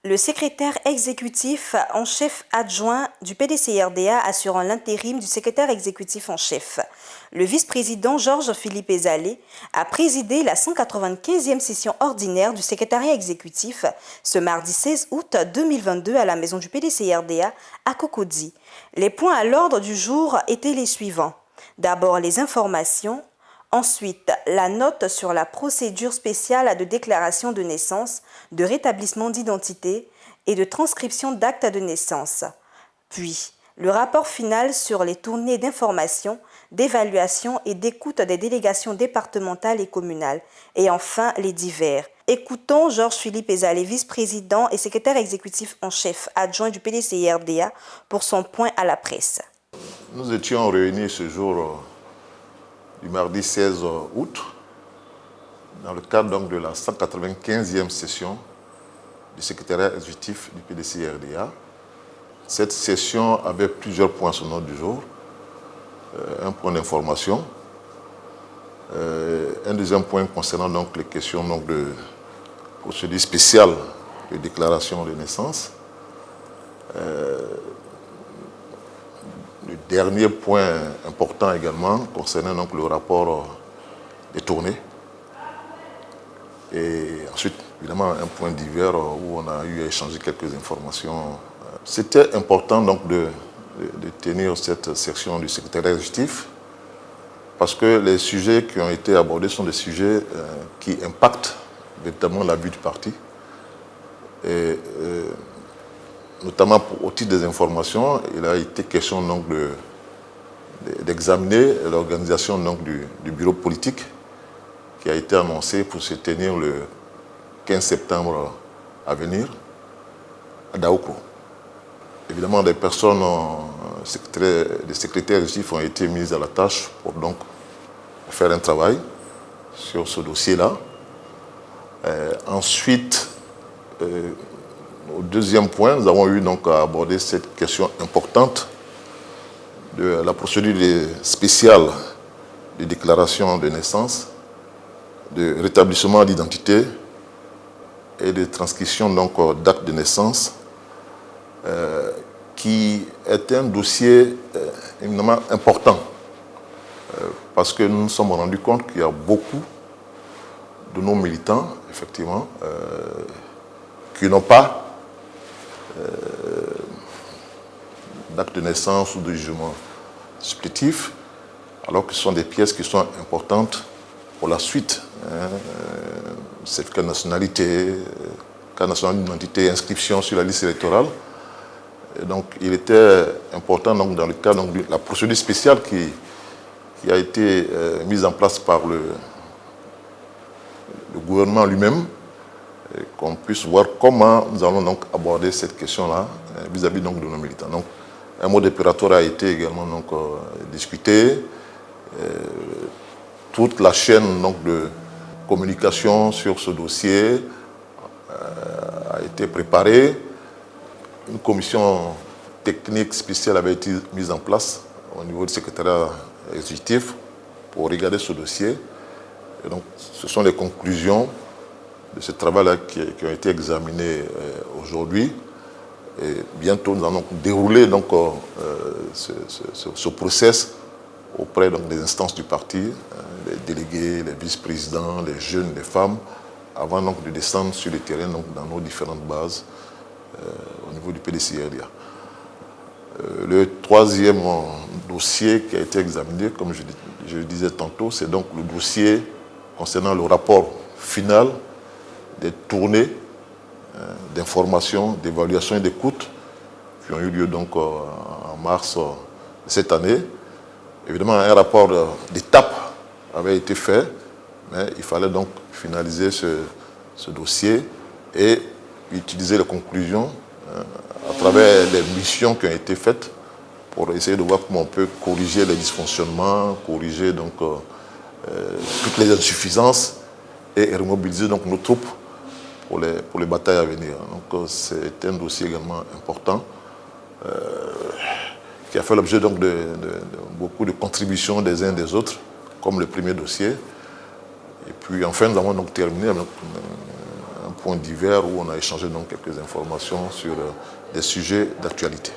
Le secrétaire exécutif en chef adjoint du PDCRDA assurant l'intérim du secrétaire exécutif en chef. Le vice-président Georges-Philippe Ezalé a présidé la 195e session ordinaire du secrétariat exécutif ce mardi 16 août 2022 à la maison du PDCRDA à Cocody. Les points à l'ordre du jour étaient les suivants. D'abord les informations. Ensuite, la note sur la procédure spéciale de déclaration de naissance, de rétablissement d'identité et de transcription d'actes de naissance. Puis, le rapport final sur les tournées d'information, d'évaluation et d'écoute des délégations départementales et communales. Et enfin, les divers. Écoutons Georges-Philippe Ezalé, vice-président et secrétaire exécutif en chef adjoint du PDCRDA pour son point à la presse. Nous étions réunis ce jour du mardi 16 août, dans le cadre donc de la 195e session du secrétariat exécutif du PDCRDA. Cette session avait plusieurs points sur l'ordre du jour. Un point d'information, un deuxième point concernant donc les questions donc de procédure spéciale de déclaration de naissance. Le dernier point important également concernant donc le rapport des tournées. Et ensuite, évidemment, un point divers où on a eu à échanger quelques informations. C'était important donc de tenir cette section du secrétariat exécutif parce que les sujets qui ont été abordés sont des sujets qui impactent véritablement la vie du parti. Et, notamment au titre des informations, il a été question donc d'examiner l'organisation donc du bureau politique qui a été annoncé pour se tenir le 15 septembre à venir à Daoko. Évidemment, des personnes, des secrétaires exécutifs ont été mises à la tâche pour donc faire un travail sur ce dossier-là. Ensuite, au deuxième point, nous avons eu donc à aborder cette question importante de la procédure spéciale de déclaration de naissance, de rétablissement d'identité et de transcription donc d'actes de naissance, qui est un dossier éminemment important parce que nous nous sommes rendus compte qu'il y a beaucoup de nos militants, effectivement, qui n'ont pas d'acte de naissance ou de jugement supplétif, alors que ce sont des pièces qui sont importantes pour la suite. Certificat de nationalité, carte nationale d'identité, inscription sur la liste électorale. Et donc il était important donc, dans le cadre de la procédure spéciale qui a été mise en place par le gouvernement lui-même, qu'on puisse voir comment nous allons donc aborder cette question-là vis-à-vis donc de nos militants. Donc, un mode opératoire a été également donc, discuté. Toute la chaîne donc, de communication sur ce dossier a été préparée. Une commission technique spéciale avait été mise en place au niveau du secrétariat exécutif pour regarder ce dossier. Et donc, ce sont les conclusions de ce travail-là qui ont été examinés aujourd'hui. Et bientôt, nous allons dérouler donc, ce process auprès donc, des instances du parti, les délégués, les vice-présidents, les jeunes, les femmes, avant donc, de descendre sur le terrain donc, dans nos différentes bases au niveau du PDCRDA. Le troisième dossier qui a été examiné, comme je le disais tantôt, c'est donc le dossier concernant le rapport final des tournées d'information, d'évaluation et d'écoute qui ont eu lieu donc en mars de cette année. Évidemment, un rapport d'étape avait été fait, mais il fallait donc finaliser ce dossier et utiliser les conclusions à travers les missions qui ont été faites pour essayer de voir comment on peut corriger les dysfonctionnements, corriger donc toutes les insuffisances et remobiliser donc nos troupes pour les batailles à venir. Donc c'est un dossier également important qui a fait l'objet donc de beaucoup de contributions des uns et des autres, comme le premier dossier. Et puis enfin nous avons donc terminé avec un points divers où on a échangé donc quelques informations sur des sujets d'actualité.